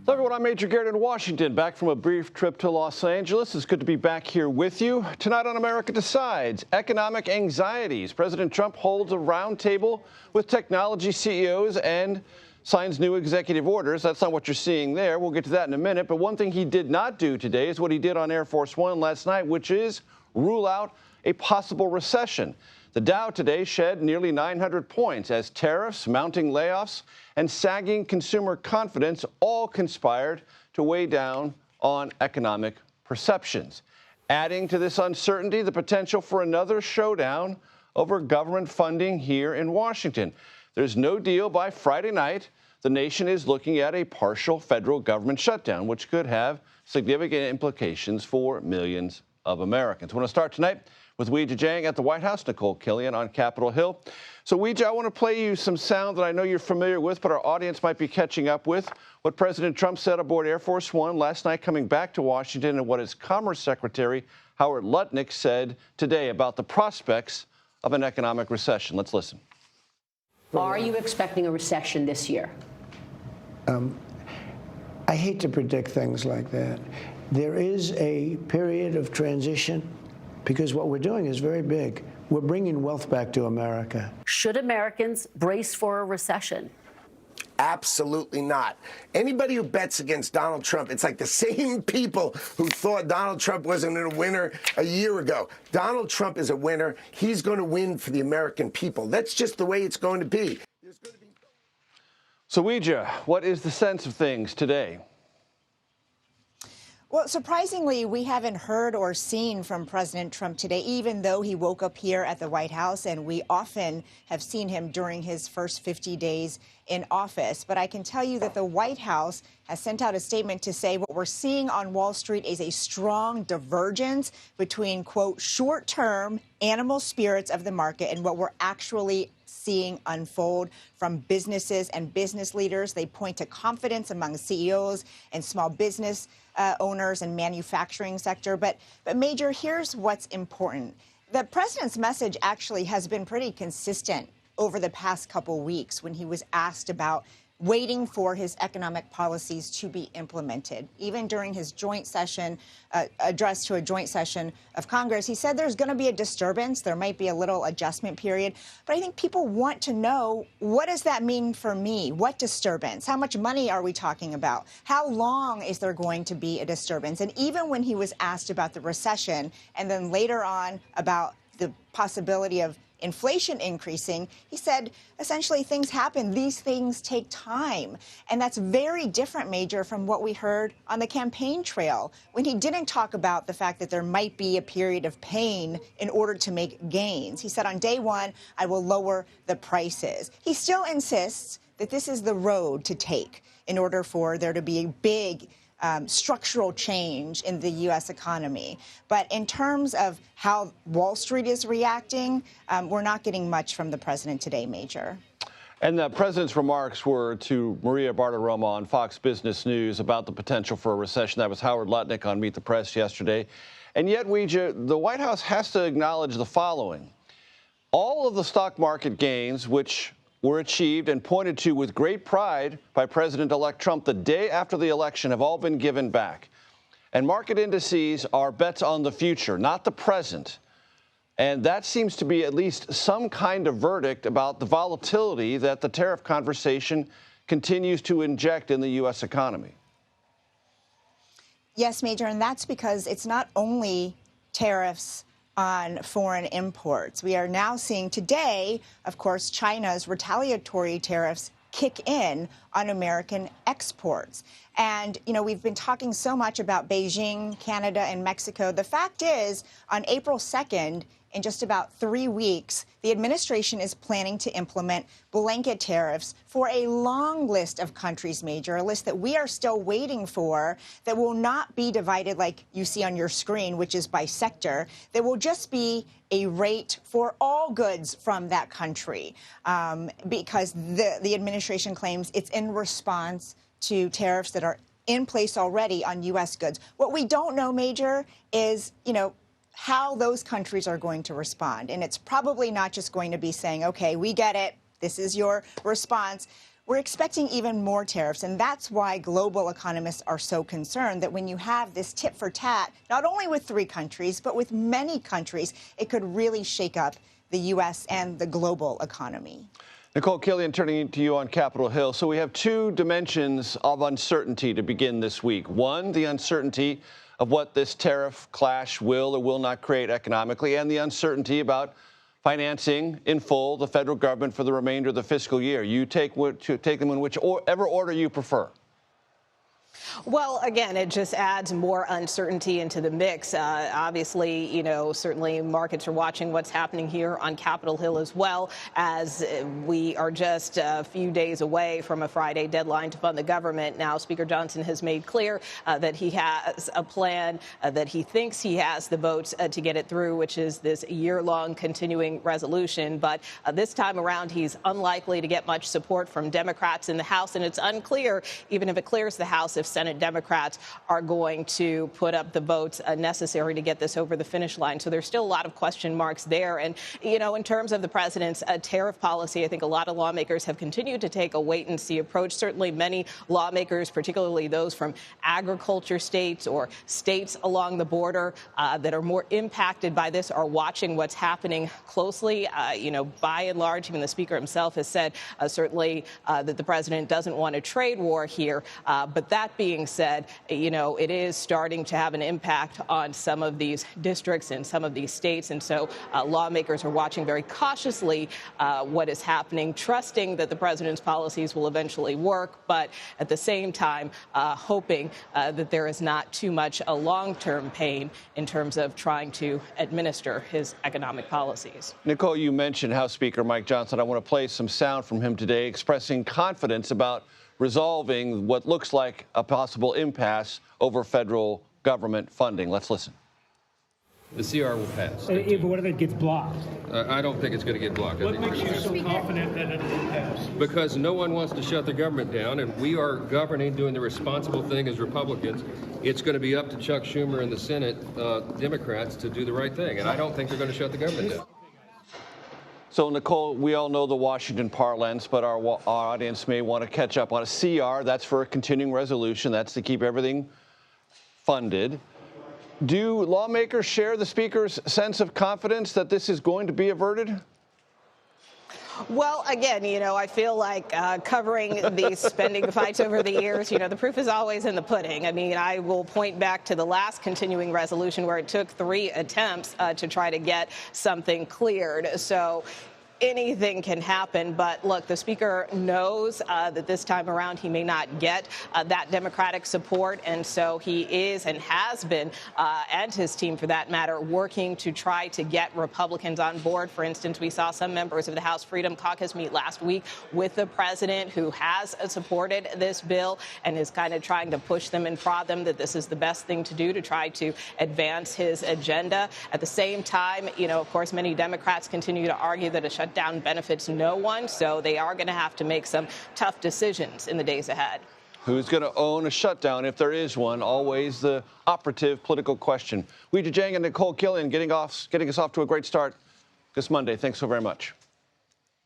Hello everyone, I'm Major Garrett in Washington, back from a brief trip to Los Angeles. It's good to be back here with you. Tonight on America Decides, economic anxieties. President Trump holds a roundtable with technology CEOs and signs new executive orders. That's not what you're seeing there. We'll get to that in a minute. But one thing he did not do today is what he did on Air Force One last night, which is rule out a possible recession. The Dow today shed nearly 900 points as tariffs, mounting layoffs, and sagging consumer confidence all conspired to weigh down on economic perceptions. Adding to this uncertainty, the potential for another showdown over government funding here in Washington. There's no deal by Friday night. The nation is looking at a partial federal government shutdown, which could have significant implications for millions of Americans. I want to start tonight with Weijia Jiang at the White House, Nikole Killion on Capitol Hill. So, Weijia, I want to play you some sound that I know you're familiar with, but our audience might be catching up with. What President Trump said aboard Air Force One last night coming back to Washington, and what his Commerce Secretary Howard Lutnick said today about the prospects of an economic recession. Let's listen. Are you expecting a recession this year? I hate to predict things like that. There is a period of transition because what we're doing is very big. We're bringing wealth back to America. Should Americans brace for a recession? Absolutely not. Anybody who bets against Donald Trump, it's like the same people who thought Donald Trump wasn't a winner a year ago. Donald Trump is a winner. He's going to win for the American people. That's just the way it's going to be. So, Weijia, what is the sense of things today? Well, surprisingly, we haven't heard or seen from President Trump today, even though he woke up here at the White House, and we often have seen him during his first 50 days in office. But I can tell you that the White House has sent out a statement to say what we're seeing on Wall Street is a strong divergence between, quote, short-term animal spirits of the market and what we're actually seeing unfold from businesses and business leaders. They point to confidence among CEOs and small business owners and manufacturing sector. But Major, here's what's important. The president's message actually has been pretty consistent over the past couple weeks when he was asked about waiting for his economic policies to be implemented. Even during his joint session, address to a joint session of Congress, he said there's going to be a disturbance. There might be a little adjustment period. But I think people want to know, what does that mean for me? What disturbance? How much money are we talking about? How long is there going to be a disturbance? And even when he was asked about the recession and then later on about the possibility of inflation increasing, he said, essentially, things happen. These things take time. And that's very different, Major, from what we heard on the campaign trail when he didn't talk about the fact that there might be a period of pain in order to make gains. He said on day one, I will lower the prices. He still insists that this is the road to take in order for there to be a big structural change in the U.S. economy. But in terms of how Wall Street is reacting, we're not getting much from the president today, Major. And the president's remarks were to Maria Bartiromo on Fox Business News about the potential for a recession. That was Howard Lutnick on Meet the Press yesterday. And yet, Weijia, the White House has to acknowledge the following. All of the stock market gains, which were achieved and pointed to with great pride by President-elect Trump the day after the election, have all been given back. And market indices are bets on the future, not the present. And that seems to be at least some kind of verdict about the volatility that the tariff conversation continues to inject in the U.S. economy. Yes, Major, and that's because it's not only tariffs on foreign imports. We are now seeing today, of course, China's retaliatory tariffs kick in on American exports. And, you know, we've been talking so much about Beijing, Canada, and Mexico. The fact is, on April 2nd, in just about 3 weeks, the administration is planning to implement blanket tariffs for a long list of countries, Major, a list that we are still waiting for, that will not be divided like you see on your screen, which is by sector. There will just be a rate for all goods from that country because the administration claims it's in response to tariffs that are in place already on U.S. goods. What we don't know, Major, is, you know, how those countries are going to respond. And it's probably not just going to be saying, OK, we get it. This is your response. We're expecting even more tariffs, and that's why global economists are so concerned that when you have this tit for tat, not only with 3 countries, but with many countries, it could really shake up the U.S. and the global economy. Nikole, Killion, turning to you on Capitol Hill. So we have 2 dimensions of uncertainty to begin this week. One, the uncertainty of what this tariff clash will or will not create economically, and the uncertainty about financing in full the federal government for the remainder of the fiscal year. You take them in whichever order you prefer. Well, again, it just adds more uncertainty into the mix. Obviously, certainly markets are watching what's happening here on Capitol Hill as well, as we are just a few days away from a Friday deadline to fund the government. Now, Speaker Johnson has made clear that he has a plan, that he thinks he has the votes to get it through, which is this year-long continuing resolution. But this time around, he's unlikely to get much support from Democrats in the House, and it's unclear, even if it clears the House, if Senate Democrats are going to put up the votes necessary to get this over the finish line. So there's still a lot of question marks there. And, in terms of the president's tariff policy, I think a lot of lawmakers have continued to take a wait-and-see approach. Certainly many lawmakers, particularly those from agriculture states or states along the border that are more impacted by this, are watching what's happening closely. By and large, even the speaker himself has said certainly that the president doesn't want a trade war here. But that being said, it is starting to have an impact on some of these districts and some of these states. And so lawmakers are watching very cautiously what is happening, trusting that the president's policies will eventually work, but at the same time, hoping that there is not too much a long-term pain in terms of trying to administer his economic policies. Nikole, you mentioned House Speaker Mike Johnson. I want to play some sound from him today expressing confidence about resolving what looks like a possible impasse over federal government funding. Let's listen. The CR will pass. What if it gets blocked? I don't think it's going to get blocked. What makes you so confident that it will pass? Because no one wants to shut the government down, and we are governing, doing the responsible thing as Republicans. It's going to be up to Chuck Schumer and the Senate Democrats to do the right thing, and I don't think they're going to shut the government down. So, Nikole, we all know the Washington parlance, but our audience may want to catch up on a CR. That's for a continuing resolution. That's to keep everything funded. Do lawmakers share the Speaker's sense of confidence that this is going to be averted? Well, again, I feel like covering these spending fights over the years, the proof is always in the pudding. I mean, I will point back to the last continuing resolution where it took 3 attempts to try to get something cleared. So anything can happen. But look, the speaker knows that this time around he may not get that Democratic support. And so he is and has been, and his team for that matter, working to try to get Republicans on board. For instance, we saw some members of the House Freedom Caucus meet last week with the president, who has supported this bill and is kind of trying to push them and prod them that this is the best thing to do to try to advance his agenda. At the same time, of course, many Democrats continue to argue that a shutdown benefits no one, so they are going to have to make some tough decisions in the days ahead. Who's going to own a shutdown if there is one? Always the operative political question. Weijia Jiang and Nikole Killion getting us off to a great start this Monday. Thanks so very much.